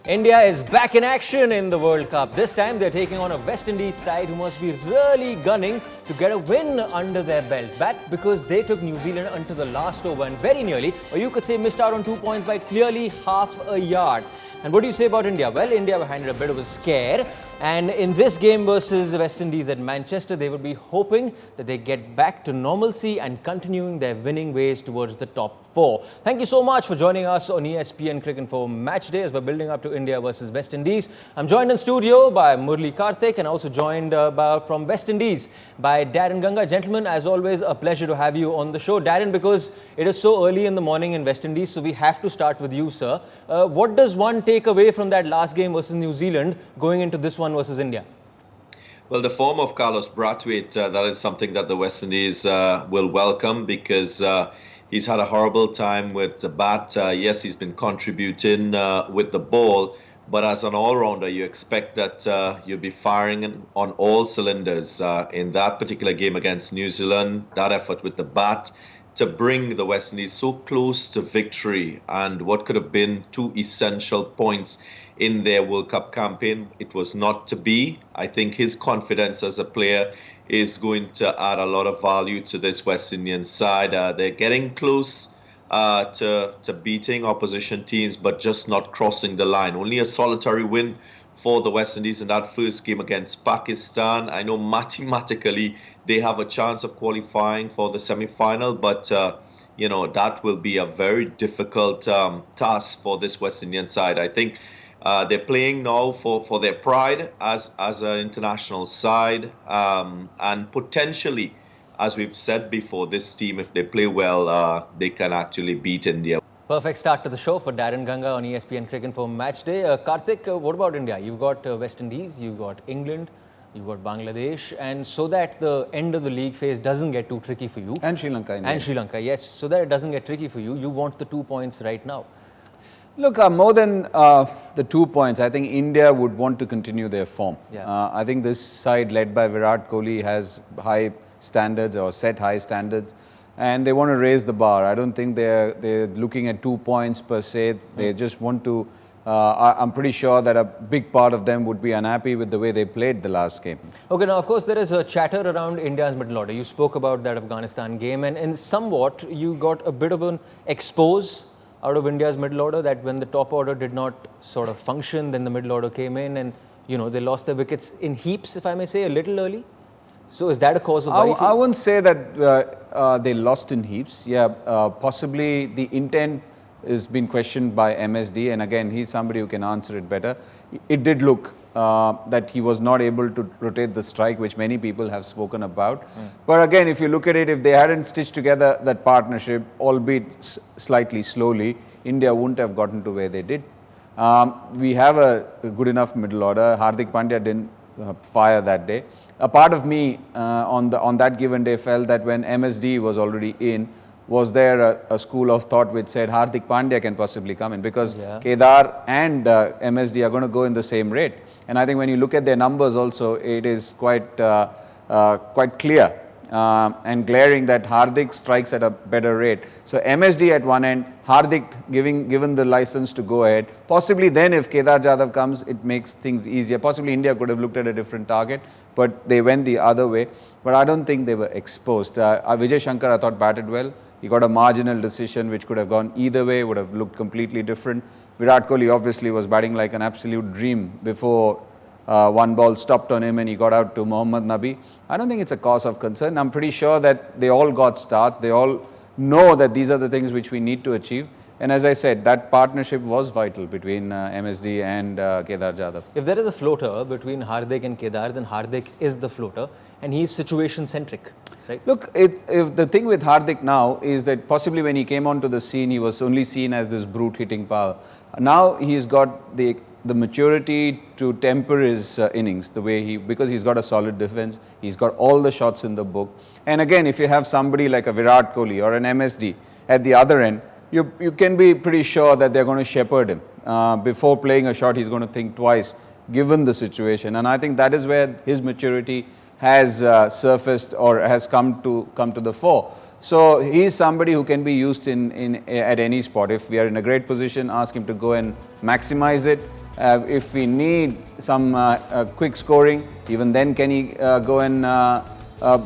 India is back in action in the World Cup. This time they're taking on a West Indies side who must be really gunning to get a win under their belt. That because they took New Zealand until the last over and very nearly, or you could say missed out on 2 points by clearly half a yard. And what do you say about India? Well, India were handed a bit of a scare. And in this game versus West Indies at Manchester, they would be hoping that they get back to normalcy and continuing their winning ways towards the top four. Thank you so much for joining us on ESPNcricinfo Match Day as we're building up to India versus West Indies. I'm joined in studio by Murali, Kartik, and also joined from West Indies by Daren, Ganga. Gentlemen, as always, a pleasure to have you on the show. Daren, because it is so early in the morning in West Indies, so we have to start with you, sir. What does one take away from that last game versus New Zealand going into this one versus India? Well, the form of Carlos Brathwaite, that is something that the West Indies will welcome because he's had a horrible time with the bat. Yes, he's been contributing with the ball, but as an all-rounder, you expect that you'll be firing on all cylinders in that particular game against New Zealand. That effort with the bat to bring the West Indies so close to victory and what could have been two essential points in their World Cup campaign, it was not to be. I think his confidence as a player is going to add a lot of value to this West Indian side. They're getting close to beating opposition teams, but just not crossing the line. Only a solitary win for the West Indies in that first game against Pakistan. I know mathematically they have a chance of qualifying for the semi-final, but that will be a very difficult task for this West Indian side. I think they're playing now for their pride as an international side, and potentially, as we've said before, this team, if they play well, they can actually beat India. Perfect start to the show for Daren, Ganga on ESPNcricinfo Match Day. Kartik, what about India? You've got West Indies, you've got England, you've got Bangladesh, and so that the end of the league phase doesn't get too tricky for you. And Sri Lanka. And Sri Lanka, yes. So that it doesn't get tricky for you, you want the 2 points right now. Look, more than the 2 points, I think India would want to continue their form. Yeah. I think this side led by Virat Kohli has high standards or set high standards, and they want to raise the bar. I don't think they're looking at 2 points per se. They just want to, I'm pretty sure that a big part of them would be unhappy with the way they played the last game. Okay, now of course there is a chatter around India's middle order. You spoke about that Afghanistan game, and somewhat you got a bit of an expose out of India's middle order, that when the top order did not sort of function, then the middle order came in and, they lost their wickets in heaps, if I may say, a little early. So is that a cause of worry? I wouldn't say that they lost in heaps. Yeah, possibly the intent is being questioned by MSD, and again, he's somebody who can answer it better. It did look that he was not able to rotate the strike, which many people have spoken about. But again, if you look at it, if they hadn't stitched together that partnership, albeit slightly slowly, India wouldn't have gotten to where they did. We have a good enough middle order. Hardik Pandya didn't fire that day. A part of me on that given day felt that when MSD was already in, was there a school of thought which said Hardik Pandya can possibly come in, because Kedar and MSD are going to go in the same rate. And I think when you look at their numbers also, it is quite clear and glaring that Hardik strikes at a better rate. So MSD at one end, Hardik given the license to go ahead. Possibly then if Kedar Jadhav comes, it makes things easier. Possibly India could have looked at a different target, but they went the other way. But I don't think they were exposed. Vijay Shankar, I thought, batted well. He got a marginal decision which could have gone either way, would have looked completely different. Virat Kohli obviously was batting like an absolute dream before one ball stopped on him and he got out to Mohammad Nabi. I don't think it's a cause of concern. I'm pretty sure that they all got starts. They all know that these are the things which we need to achieve. And as I said, that partnership was vital between MSD and Kedar Jadhav. If there is a floater between Hardik and Kedar, then Hardik is the floater and he's situation-centric, right? Look, if the thing with Hardik now is that possibly when he came onto the scene, he was only seen as this brute hitting power. Now he's got the maturity to temper his innings the way because he's got a solid defense, he's got all the shots in the book. And again, if you have somebody like a Virat Kohli or an MSD at the other end, you can be pretty sure that they're going to shepherd him. Before playing a shot, he's going to think twice, given the situation. And I think that is where his maturity has surfaced or has come to the fore. So he's somebody who can be used at any spot. If we are in a great position, ask him to go and maximize it. If we need some quick scoring, even then can he go and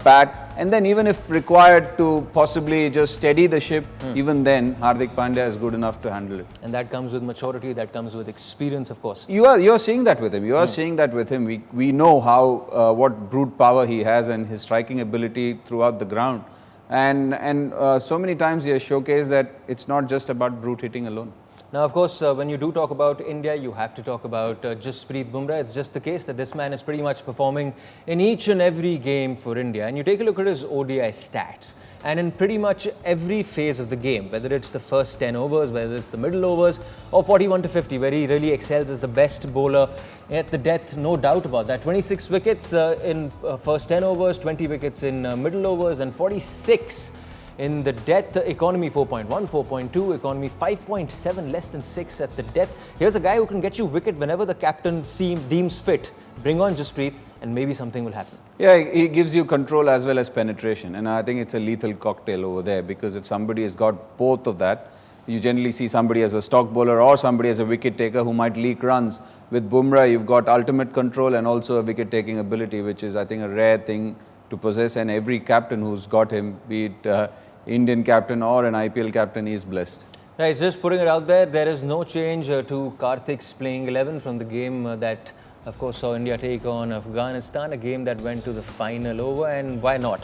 bat? And then even if required to possibly just steady the ship, even then Hardik Pandya is good enough to handle it. And that comes with maturity, that comes with experience, of course. You're seeing that with him. You are seeing that with him. We know how what brute power he has and his striking ability throughout the ground. And so many times he has showcased that it's not just about brute hitting alone. Now, of course, when you do talk about India, you have to talk about Jasprit Bumrah. It's just the case that this man is pretty much performing in each and every game for India. And you take a look at his ODI stats, and in pretty much every phase of the game, whether it's the first 10 overs, whether it's the middle overs, or 41 to 50, where he really excels as the best bowler at the death, no doubt about that. 26 wickets in first 10 overs, 20 wickets in middle overs, and 46 in the death. Economy 4.1, 4.2, economy 5.7, less than 6 at the death. Here's a guy who can get you wicket whenever the captain deems fit. Bring on Jasprit and maybe something will happen. Yeah, he gives you control as well as penetration, and I think it's a lethal cocktail over there, because if somebody has got both of that, you generally see somebody as a stock bowler or somebody as a wicket taker who might leak runs. With Bumrah, you've got ultimate control and also a wicket taking ability, which is, I think, a rare thing to possess, and every captain who's got him, be it Indian captain or an IPL captain, is blessed. Right, just putting it out there, there is no change to Kartik's playing 11 from the game that, of course, saw India take on Afghanistan, a game that went to the final over. And why not?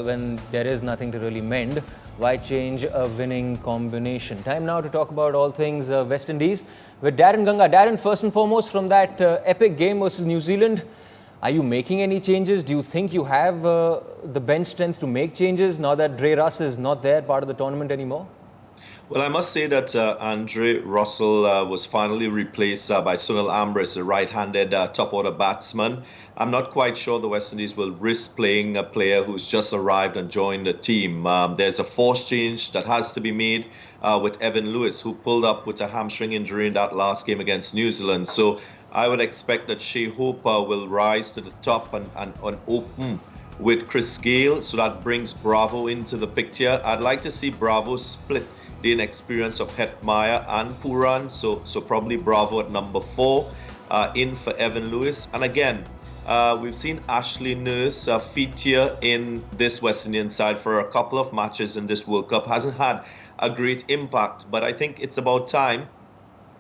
When there is nothing to really mend, why change a winning combination? Time now to talk about all things West Indies with Daren Ganga. Daren, first and foremost, from that epic game versus New Zealand, are you making any changes? Do you think you have the bench strength to make changes now that Dre Russ is not there, part of the tournament anymore? Well, I must say that Andre Russell was finally replaced by Sunil Ambrose, a right-handed top-order batsman. I'm not quite sure the West Indies will risk playing a player who's just arrived and joined the team. There's a force change that has to be made with Evan Lewis, who pulled up with a hamstring injury in that last game against New Zealand. So I would expect that Shea Hope will rise to the top and open with Chris Gayle, so that brings Bravo into the picture. I'd like to see Bravo split the inexperience of Hetmeyer and Puran, so probably Bravo at number 4, in for Evan Lewis. And again, we've seen Ashley Nurse feature in this West Indian side for a couple of matches in this World Cup. Hasn't had a great impact, but I think it's about time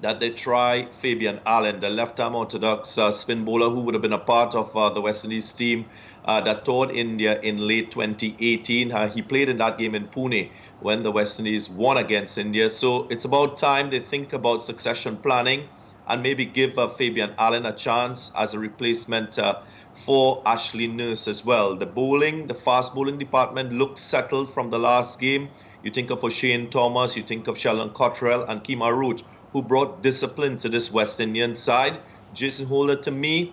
that they try Fabian Allen, the left-arm orthodox spin bowler who would have been a part of the West Indies team that toured India in late 2018. He played in that game in Pune when the West Indies won against India. So it's about time they think about succession planning and maybe give Fabian Allen a chance as a replacement for Ashley Nurse as well. The bowling, the fast bowling department looks settled from the last game. You think of O'Shane Thomas, you think of Sheldon Cottrell and Kemar Roach, who brought discipline to this West Indian side. Jason Holder, to me,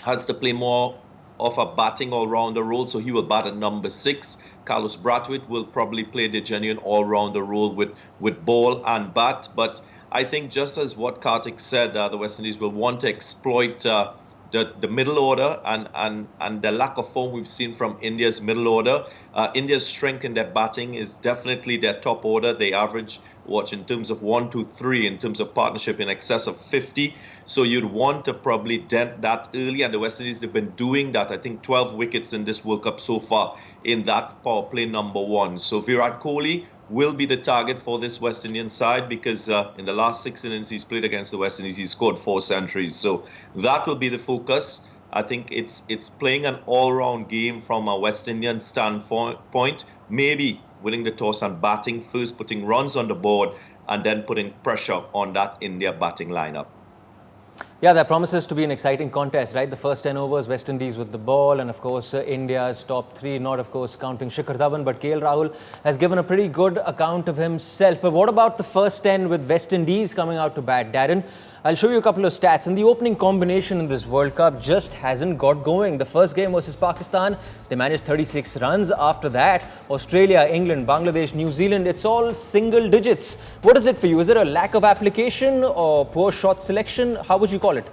has to play more of a batting all-rounder role, so he will bat at number 6. Carlos Brathwaite will probably play the genuine all-rounder role with ball and bat. But I think, just as what Kartik said, the West Indies will want to exploit the middle order and the lack of form we've seen from India's middle order. India's strength in their batting is definitely their top order. They average, in terms of 1, 2, 3, in terms of partnership, in excess of 50. So you'd want to probably dent that early, and the West Indies have been doing that. I think 12 wickets in this World Cup so far in that power play number 1. So Virat Kohli will be the target for this West Indian side, because in the last 6 innings he's played against the West Indies, he scored 4 centuries. So that will be the focus. I think it's playing an all-round game from a West Indian standpoint, maybe winning the toss and batting first, putting runs on the board, and then putting pressure on that India batting lineup. Yeah, that promises to be an exciting contest, right? The first 10 overs, West Indies with the ball, and of course, India's top 3, not of course counting Shikhar Dhawan, but KL Rahul has given a pretty good account of himself. But what about the first 10 with West Indies coming out to bat? Daren, I'll show you a couple of stats. And the opening combination in this World Cup just hasn't got going. The first game versus Pakistan, they managed 36 runs. After that, Australia, England, Bangladesh, New Zealand, it's all single digits. What is it for you? Is it a lack of application or poor shot selection? How would you call it?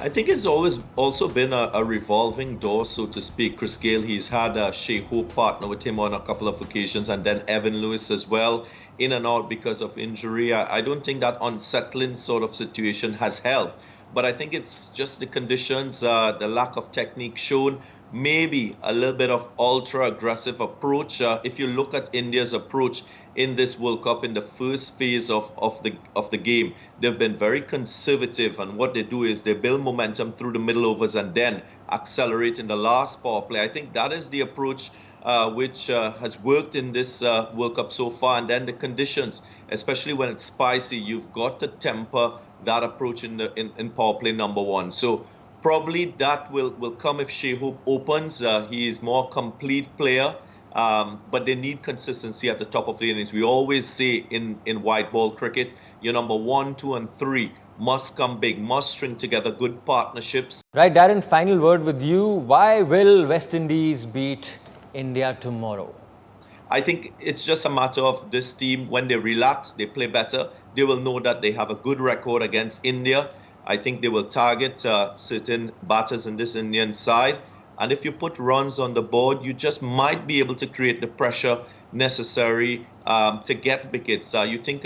I think it's always also been a revolving door, so to speak. Chris Gayle, he's had Shea Hope partner with him on a couple of occasions, and then Evan Lewis as well, in and out because of injury. I don't think that unsettling sort of situation has helped, but I think it's just the conditions, the lack of technique shown, maybe a little bit of ultra aggressive approach. If you look at India's approach in this World Cup in the first phase of the game, they've been very conservative, and what they do is they build momentum through the middle overs and then accelerate in the last power play. I think that is the approach which has worked in this World Cup so far. And then the conditions, especially when it's spicy, you've got to temper that approach in power play number one. So probably that will come if Shea Hope opens. He is more complete player. But they need consistency at the top of the innings. We always say in white ball cricket, your number 1, 2, and 3 must come big, must string together good partnerships. Right, Daren, final word with you. Why will West Indies beat India tomorrow? I think it's just a matter of this team, when they relax, they play better. They will know that they have a good record against India. I think they will target certain batters in this Indian side. And if you put runs on the board, you just might be able to create the pressure necessary to get wickets. You think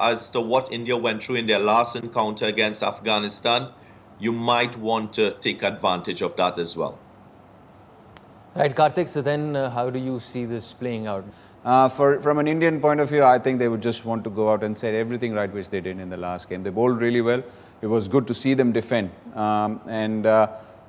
as to what India went through in their last encounter against Afghanistan, you might want to take advantage of that as well. Right, Kartik, so then how do you see this playing out? From an Indian point of view, I think they would just want to go out and say everything right which they did in the last game. They bowled really well. It was good to see them defend.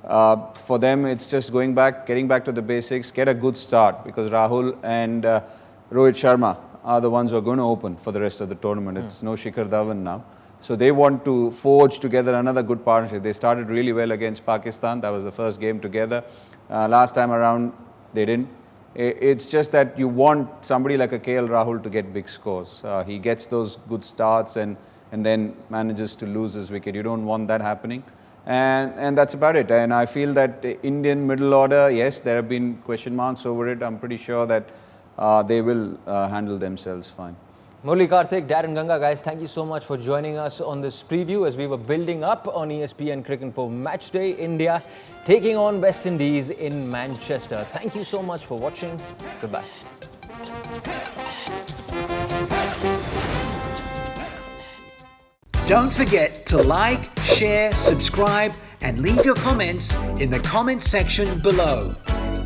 For them, it's just getting back to the basics, get a good start, because Rahul and Rohit Sharma are the ones who are going to open for the rest of the tournament. It's no Shikhar Dhawan now. So they want to forge together another good partnership. They started really well against Pakistan. That was the first game together. Last time around, they didn't. It's just that you want somebody like a KL Rahul to get big scores. He gets those good starts and then manages to lose his wicket. You don't want that happening. And that's about it. And I feel that the Indian middle order, yes, there have been question marks over it. I'm pretty sure that they will handle themselves fine. Murali, Kartik, Daren, Ganga, guys, thank you so much for joining us on this preview as we were building up on ESPNcricinfo Match Day. India taking on West Indies in Manchester. Thank you so much for watching. Goodbye. Don't forget to like, share, subscribe, and leave your comments in the comment section below.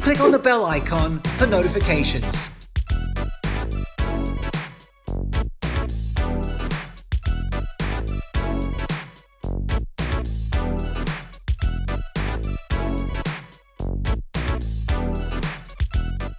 Click on the bell icon for notifications.